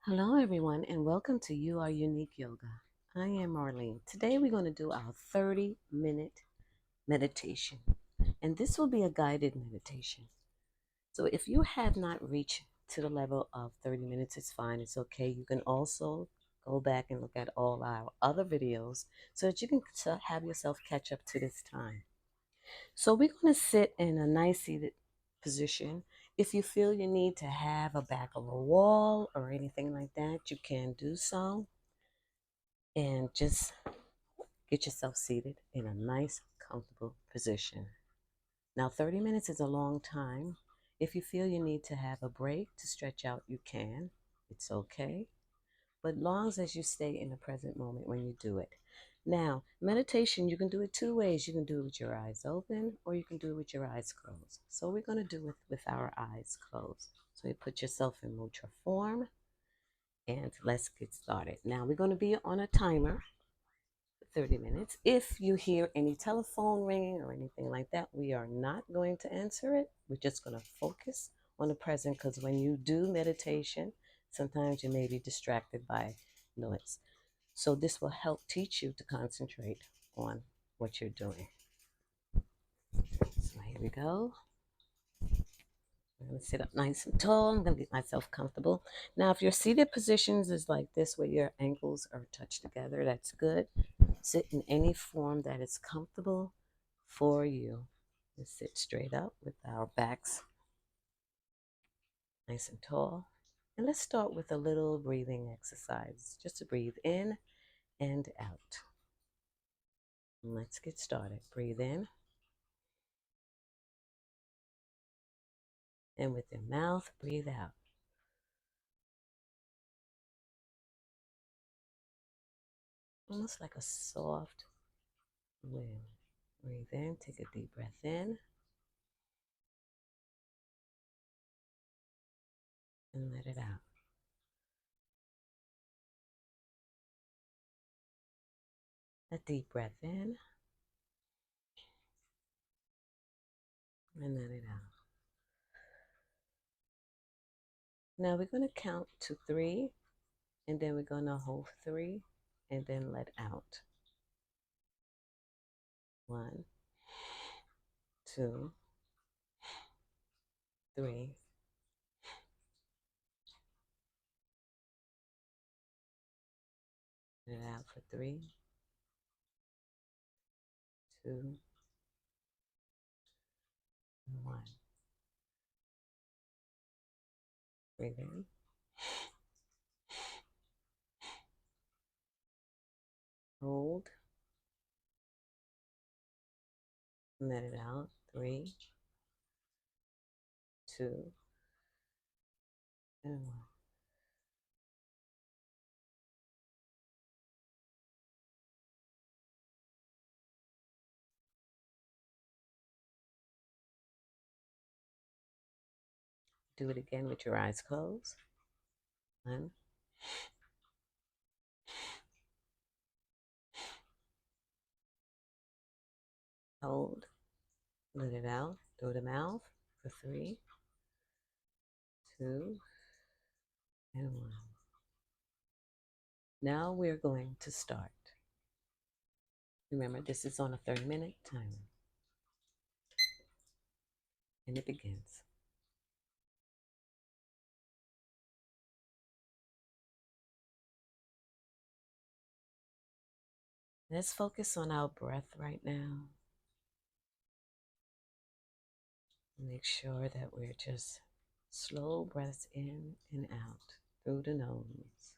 Hello, everyone, and welcome to You Are Unique Yoga. I am Marlene. Today, we're going to do our 30-minute meditation, and this will be a guided meditation. So, if you have not reached to the level of 30 minutes, it's fine, it's okay. You can also go back and look at all our other videos so that you can have yourself catch up to this time. So, we're going to sit in a nice seated position. If you feel you need to have a back of a wall or anything like that, you can do so. And just get yourself seated in a nice, comfortable position. Now, 30 minutes is a long time. If you feel you need to have a break to stretch out, you can. It's okay. But long as you stay in the present moment when you do it. Now, meditation, you can do it two ways. You can do it with your eyes open or you can do it with your eyes closed. So we're going to do it with our eyes closed. So you put yourself in mudra form and let's get started. Now, we're going to be on a timer. 30 minutes. If you hear any telephone ringing or anything like that, we are not going to answer it. We're just going to focus on the present because when you do meditation, sometimes you may be distracted by noise. So this will help teach you to concentrate on what you're doing. So here we go. I'm going to sit up nice and tall. I'm going to get myself comfortable. Now, if your seated positions is like this, where your ankles are touched together, that's good. Sit in any form that is comfortable for you. Let's sit straight up with our backs nice and tall. And let's start with a little breathing exercise, just to breathe in and out. And let's get started. Breathe in. And with your mouth, breathe out. Almost like a soft wind. Breathe in, take a deep breath in, and let it out. A deep breath in, and let it out. Now we're going to count to 3, and then we're going to hold 3, and then let out. 1, 2, 3. Let it out for 3, 2, 1. Breathe in. Hold. Let it out. 3, 2, and 1. Do it again with your eyes closed. 1, hold. Let it out through the mouth for 3, 2, and 1. Now we're going to start. Remember, this is on a 30-minute timer. And it begins. Let's focus on our breath right now. Make sure that we're just slow breaths in and out through the nose.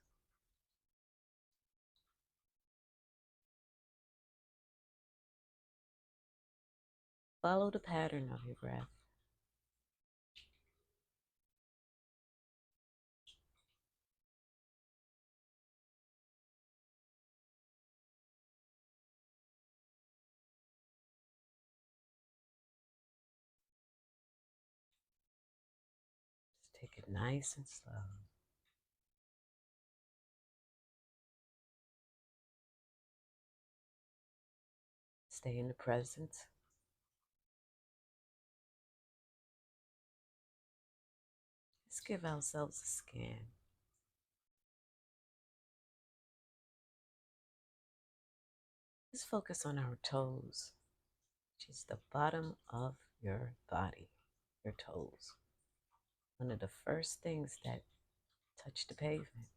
Follow the pattern of your breath. Just take it nice and slow. Stay in the present. Let's give ourselves a scan. Let's focus on our toes, which is the bottom of your body, your toes. One of the first things that touch the pavement.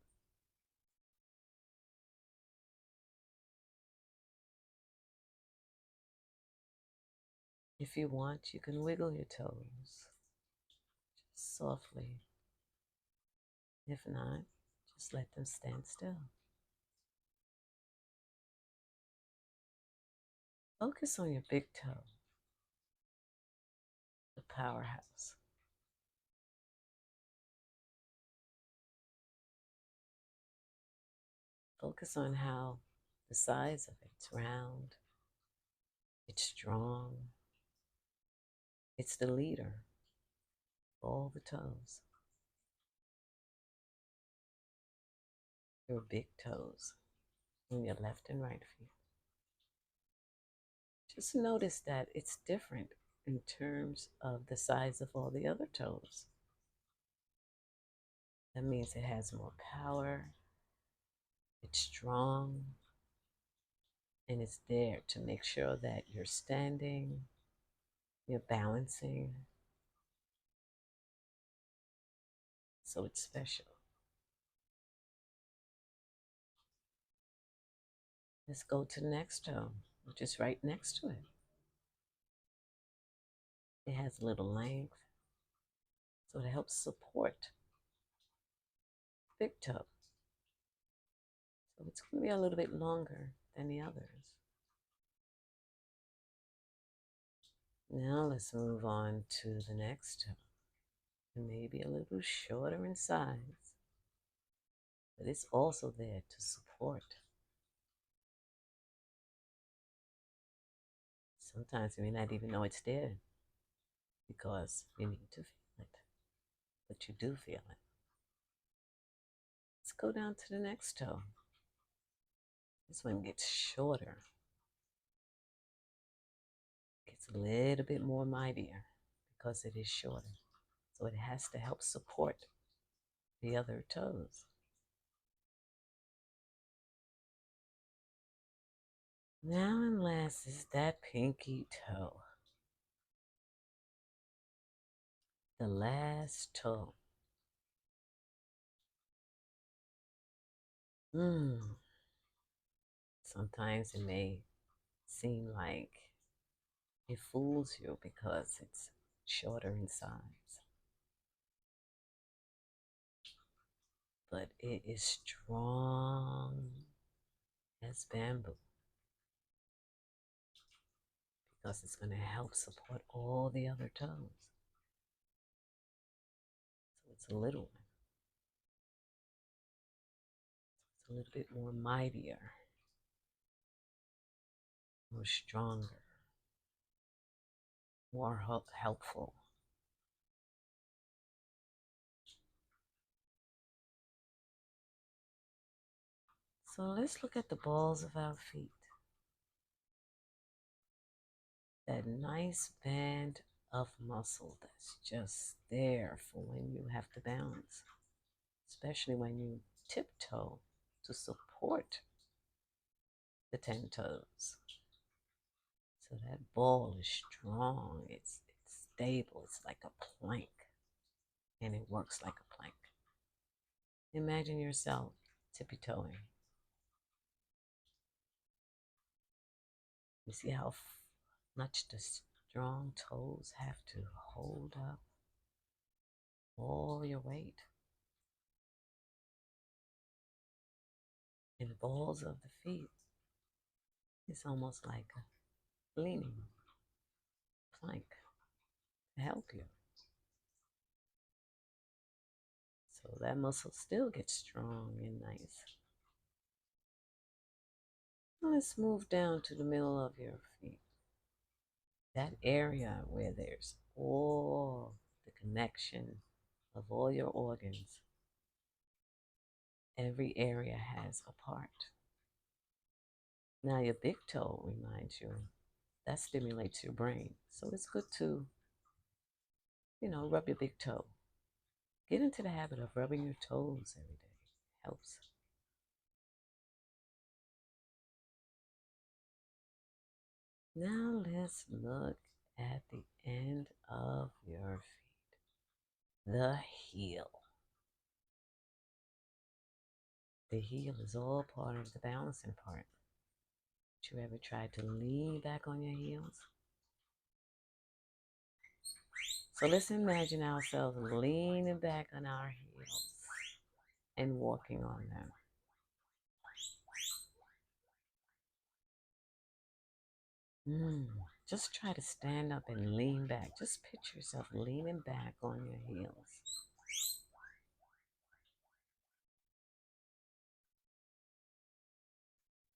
If you want, you can wiggle your toes just softly. If not, just let them stand still. Focus on your big toe, the powerhouse. Focus on how the size of it's round, it's strong, it's the leader of all the toes. Your big toes on your left and right feet. Just notice that it's different in terms of the size of all the other toes. That means it has more power, it's strong, and it's there to make sure that you're standing, you're balancing. So it's special. Let's go to the next toe, which is right next to it. It has a little length, so it helps support big toe. So it's going to be a little bit longer than the others. Now let's move on to the next toe. It may be a little shorter in size, but it's also there to support. Sometimes you may not even know it's there because you need to feel it, but you do feel it. Let's go down to the next toe. This one gets shorter. Gets a little bit more mightier because it is shorter. So it has to help support the other toes. Now and last is that pinky toe. The last toe. Sometimes it may seem like it fools you because it's shorter in size. But it is strong as bamboo because it's going to help support all the other toes. So it's a little one. It's a little bit more mightier, more stronger, more helpful. So let's look at the balls of our feet. That nice band of muscle that's just there for when you have to balance, especially when you tiptoe to support the 10 toes. So that ball is strong, it's stable, it's like a plank, and it works like a plank. Imagine yourself tippy-toeing. You see how much the strong toes have to hold up all your weight. And the balls of the feet, it's almost like a leaning plank to help you. So that muscle still gets strong and nice. Now let's move down to the middle of your feet. That area where there's all the connection of all your organs. Every area has a part. Now your big toe reminds you, that stimulates your brain. So it's good to, rub your big toe. Get into the habit of rubbing your toes every day. Helps. Now let's look at the end of your feet, the heel. The heel is all part of the balancing part. You ever tried to lean back on your heels? So let's imagine ourselves leaning back on our heels and walking on them. Just try to stand up and lean back. Just picture yourself leaning back on your heels.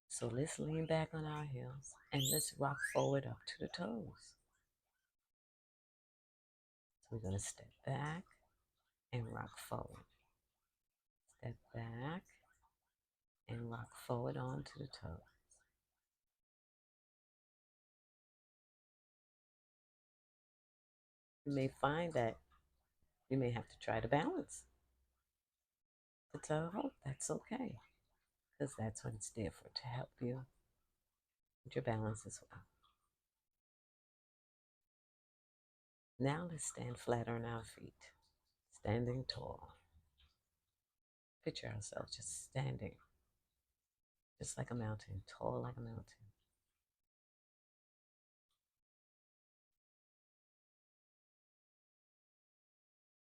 So let's lean back on our heels and let's rock forward up to the toes. So we're going to step back and rock forward. Step back and rock forward onto the toes. You may find that you may have to try to balance the toe. That's okay, because that's what it's there for, to help you with your balance as well. Now let's stand flat on our feet, standing tall. Picture ourselves just standing, just like a mountain, tall like a mountain.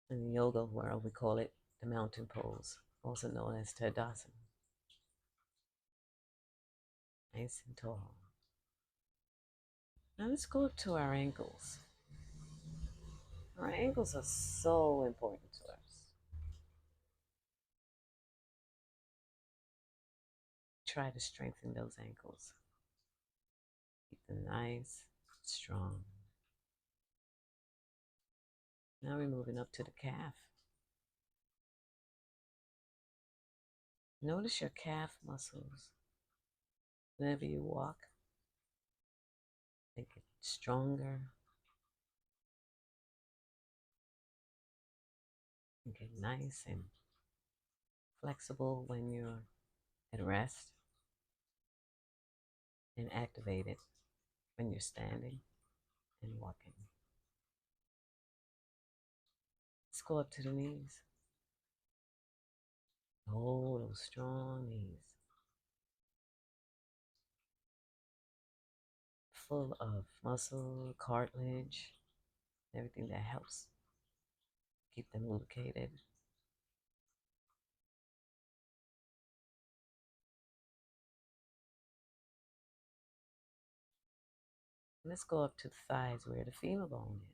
In the yoga world, we call it the mountain pose, also known as Tadasana. Nice and tall. Now let's go up to our ankles. Our ankles are so important to us. Try to strengthen those ankles. Keep them nice, strong. Now we're moving up to the calf. Notice your calf muscles. Whenever you walk, they get stronger and get nice and flexible when you're at rest, and activated when you're standing and walking. Let's go up to the knees. Oh, those strong knees. Full of muscle, cartilage, everything that helps keep them lubricated. Let's go up to the thighs where the femur bone is.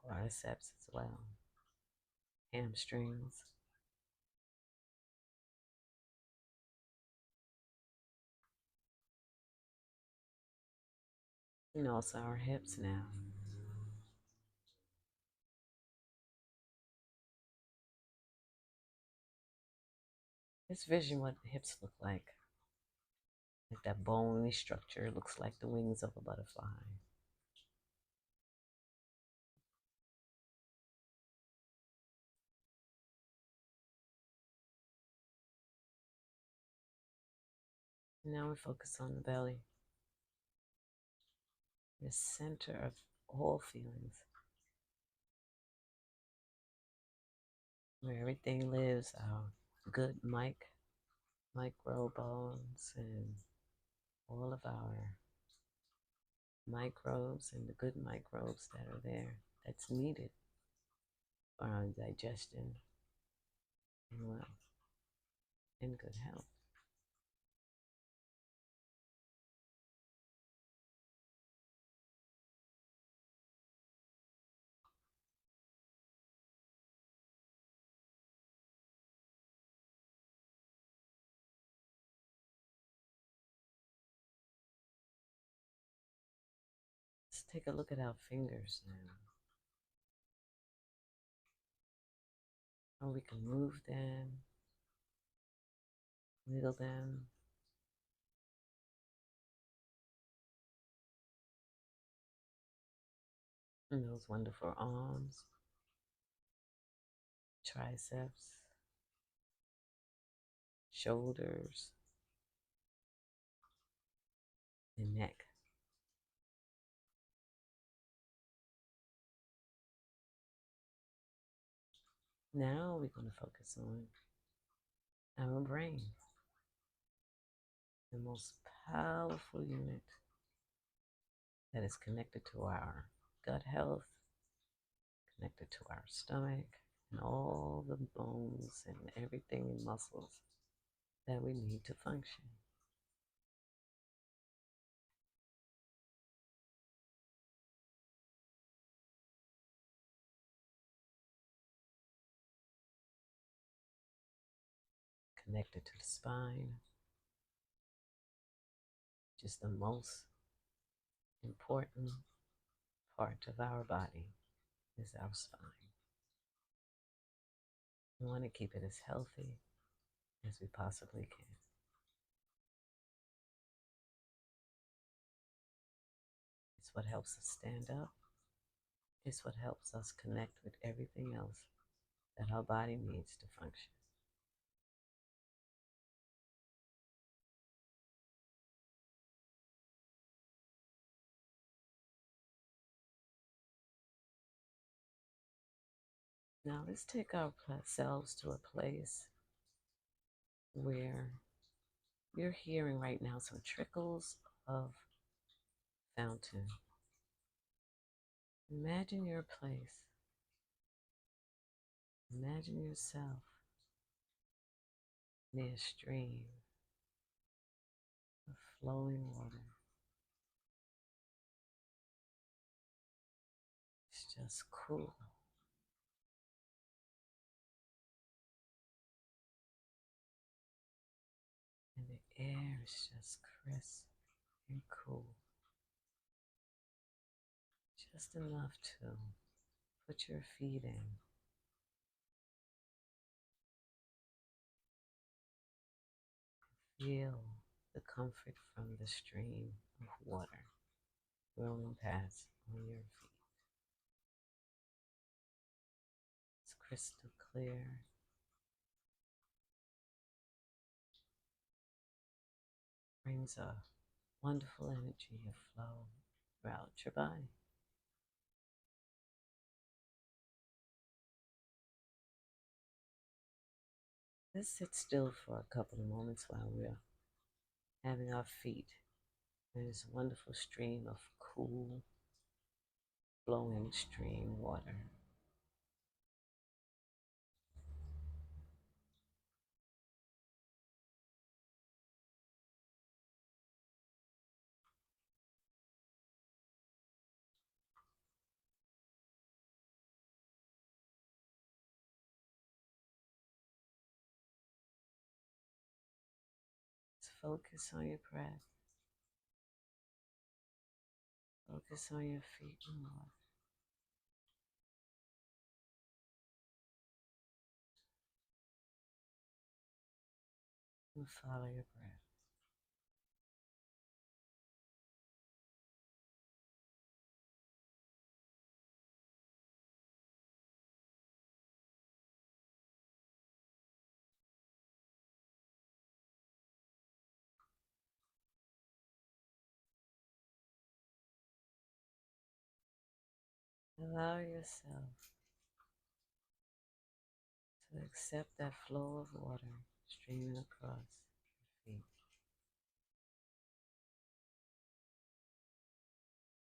Quadriceps as well. Hamstrings. And also our hips now. Let's vision what the hips look like. Like that bony structure looks like the wings of a butterfly. Now we focus on the belly, the center of all feelings, where everything lives, our good micro bones and all of our microbes and the good microbes that are there, that's needed for our digestion and well, and good health. Let's take a look at our fingers now. How we can move them, wiggle them. And those wonderful arms. triceps, shoulders, and neck. Now we're going to focus on our brain, the most powerful unit that is connected to our gut health, connected to our stomach, and all the bones and everything and muscles that we need to function. Connected to the spine, which is the most important part of our body, is our spine. We want to keep it as healthy as we possibly can. It's what helps us stand up. It's what helps us connect with everything else that our body needs to function. Now let's take ourselves to a place where you're hearing right now some trickles of fountain. Imagine your place. Imagine yourself near a stream of flowing water. It's just cool. And the air is just crisp and cool. Just enough to put your feet in. Feel the comfort from the stream of water rolling past on your feet. It's crystal clear. Brings a wonderful energy of flow throughout your body. Let's sit still for a couple of moments while we're having our feet in this wonderful stream of cool, flowing stream water. Just focus on your breath. Focus on your feet and water. And follow your breath. Allow yourself to accept that flow of water streaming across your feet.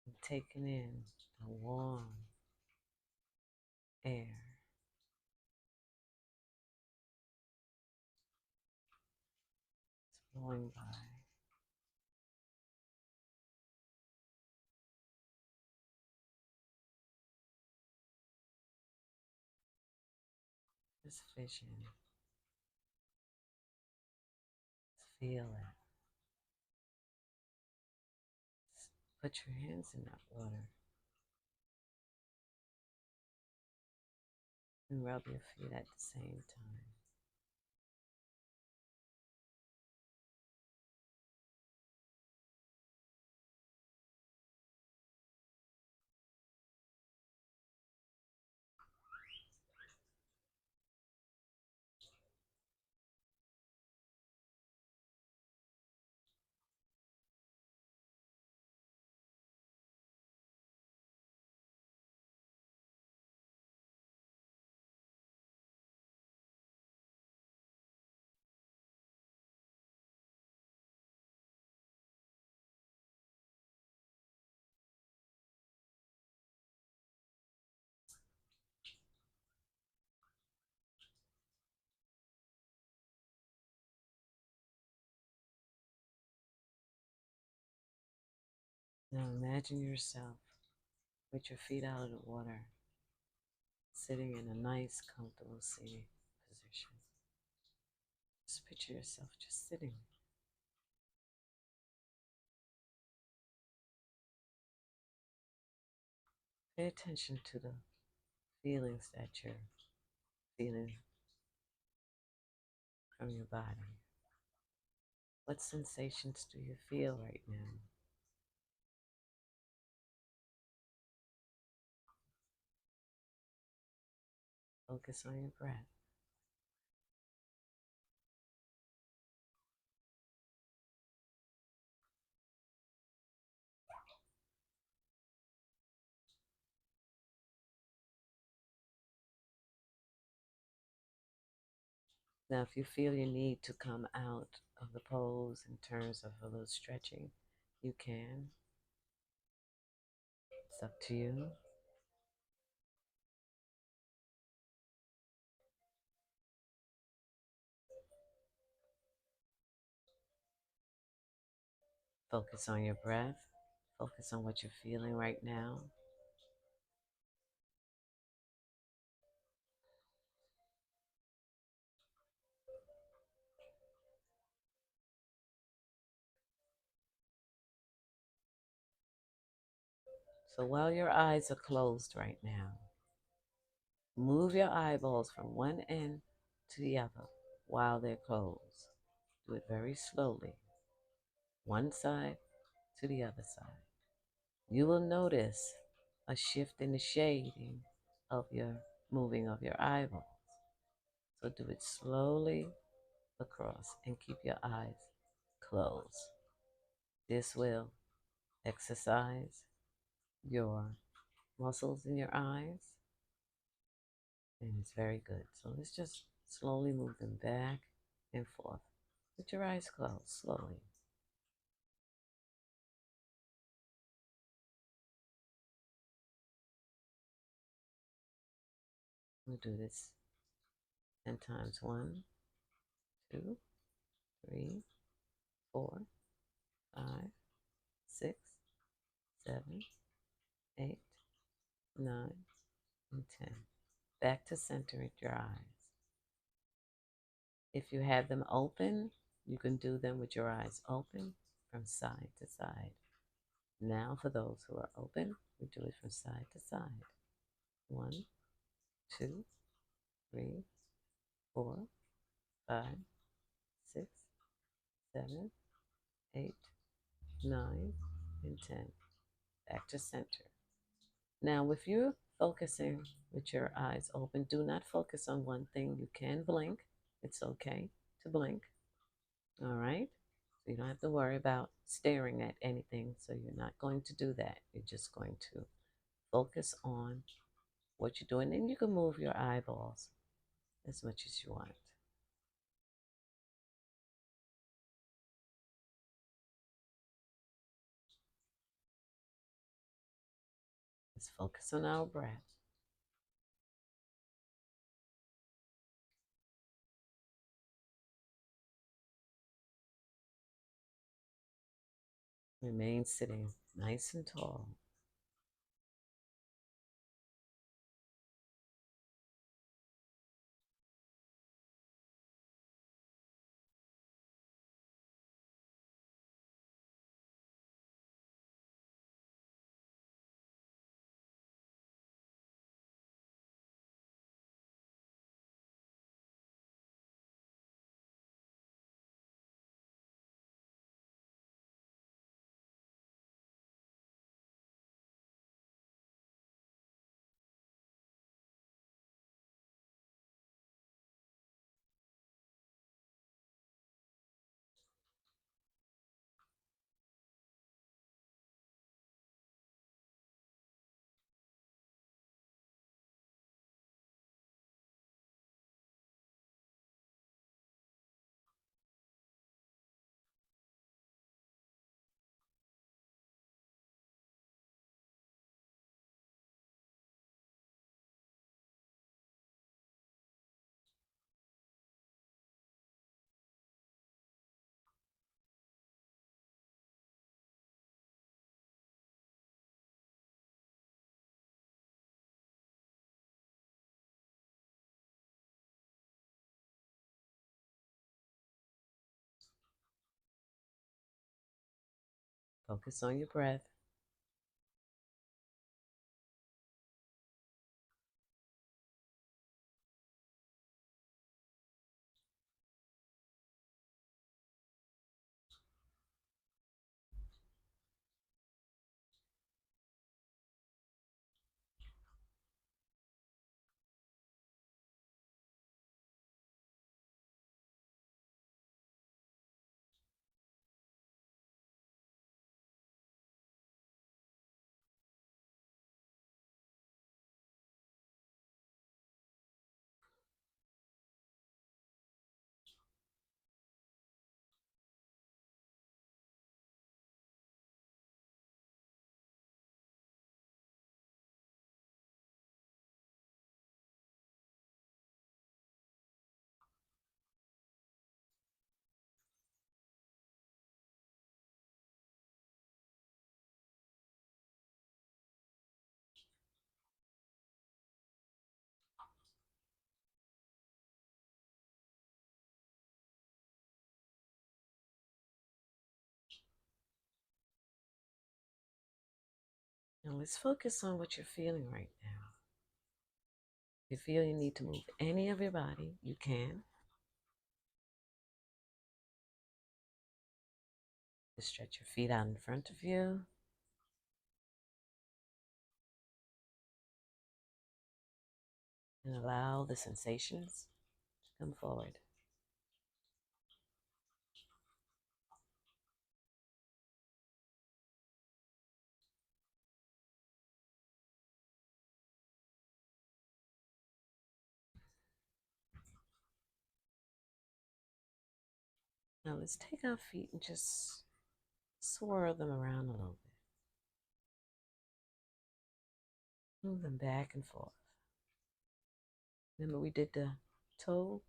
And taking in the warm air. It's blowing by. Just vision. Just feel it. Just put your hands in that water and rub your feet at the same time. Now imagine yourself with your feet out of the water, sitting in a nice, comfortable seating position. Just picture yourself just sitting. Pay attention to the feelings that you're feeling from your body. What sensations do you feel right now? Focus on your breath. Now, if you feel you need to come out of the pose in terms of a little stretching, you can. It's up to you. Focus on your breath. Focus on what you're feeling right now. So while your eyes are closed right now, move your eyeballs from one end to the other while they're closed. Do it very slowly, one side to the other side. You will notice a shift in the shading of your moving of your eyeballs. So do it slowly across and keep your eyes closed. This will exercise your muscles in your eyes, and it's very good. So let's just slowly move them back and forth with your eyes closed, slowly. We'll do this 10 times. 1, 2, 3, 4, 5, 6, 7, 8, 9, and 10. Back to center with your eyes. If you have them open, you can do them with your eyes open from side to side. Now for those who are open, we do it from side to side. 1, 2, 3, 4, 5, 6, 7, 8, 9, and 10. Back to center. Now, if you're focusing with your eyes open, do not focus on one thing. You can blink. It's okay to blink. All right? So you don't have to worry about staring at anything. So you're not going to do that. You're just going to focus on what you're doing. And you can move your eyeballs as much as you want. Let's focus on our breath. Remain sitting nice and tall. Focus on your breath. Now let's focus on what you're feeling right now. If you feel you need to move any of your body, you can. Just stretch your feet out in front of you. And allow the sensations to come forward. Now let's take our feet and just swirl them around a little bit. Move them back and forth. Remember we did the toe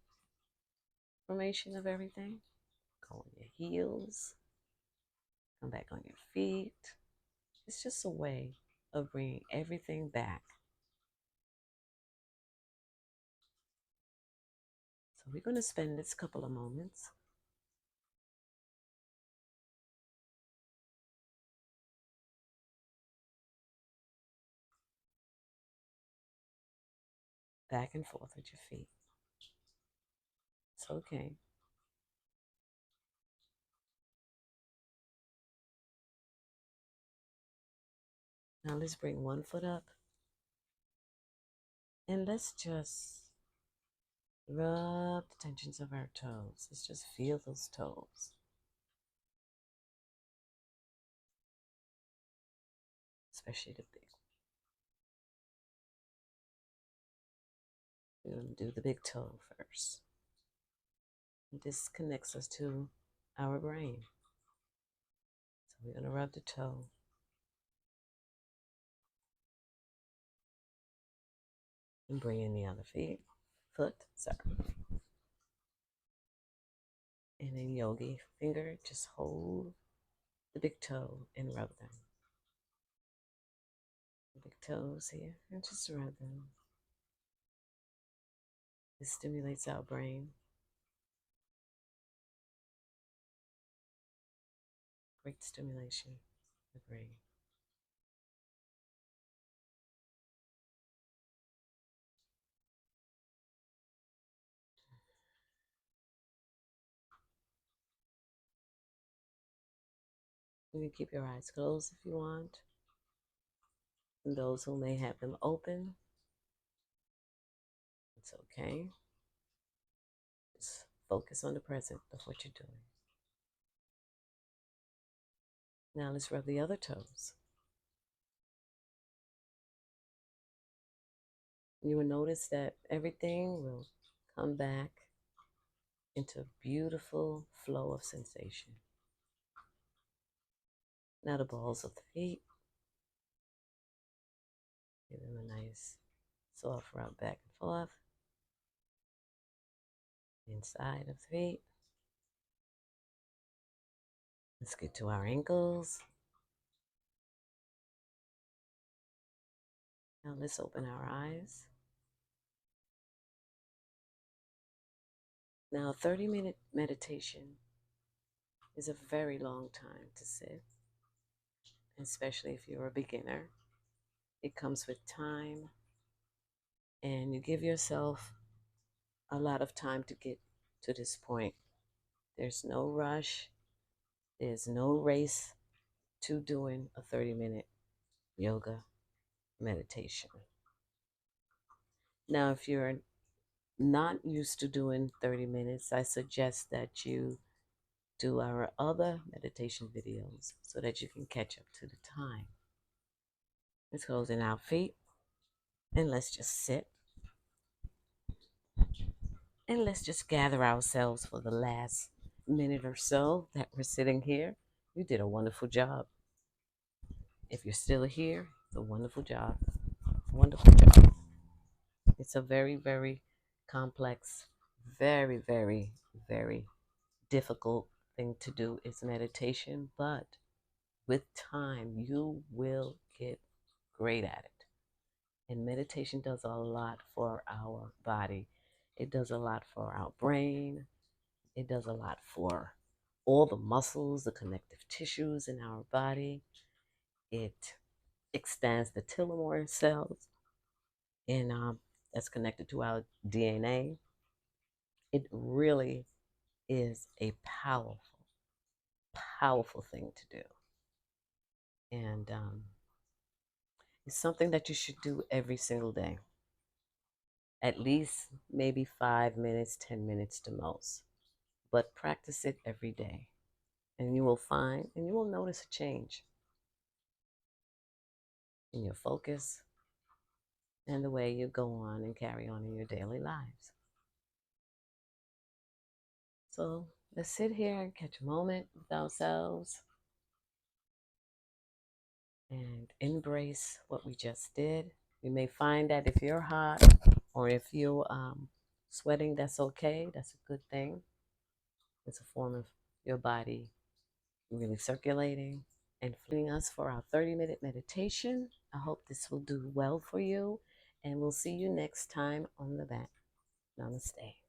formation of everything? Go on your heels. Come back on your feet. It's just a way of bringing everything back. So we're going to spend this couple of moments back and forth with your feet. It's okay. Now let's bring one foot up and let's just rub the tensions of our toes. Let's just feel those toes. Especially the big. We're going to do the big toe first. This connects us to our brain. So we're going to rub the toe. And bring in the other foot. And in yogi finger, just hold the big toe and rub them. The big toes here, and just rub them. This stimulates our brain. Great stimulation of the brain. You can keep your eyes closed if you want. And those who may have them open, it's okay. Just focus on the present of what you're doing. Now let's rub the other toes. You will notice that everything will come back into a beautiful flow of sensation. Now the balls of the feet. Give them a nice soft rub back and forth. Inside of the feet. Let's get to our ankles. Now let's open our eyes. Now, a 30-minute meditation is a very long time to sit. especially if you're a beginner. It comes with time, and you give yourself a lot of time to get to this point. There's no rush, there's no race to doing a 30-minute yoga meditation. Now, if you're not used to doing 30 minutes, I suggest that you do our other meditation videos so that you can catch up to the time. Let's closing our feet and let's just sit and let's just gather ourselves for the last minute or so that we're sitting here. You did a wonderful job. If you're still here, it's a wonderful job. Wonderful job. It's a very, very complex, very, very, very difficult thing to do is meditation, but with time, you will get great at it. And meditation does a lot for our body. It does a lot for our brain. It does a lot for all the muscles, the connective tissues in our body. It expands the telomere cells and that's connected to our DNA. It really is a powerful, powerful thing to do. And it's something that you should do every single day. At least maybe 5 minutes, 10 minutes to most. But practice it every day. And you will find and you will notice a change in your focus and the way you go on and carry on in your daily lives. So let's sit here and catch a moment with ourselves and embrace what we just did. You may find that if you're hot or if you're sweating, that's okay. That's a good thing. It's a form of your body really circulating and feeding us for our 30-minute meditation. I hope this will do well for you, and we'll see you next time on the back. Namaste.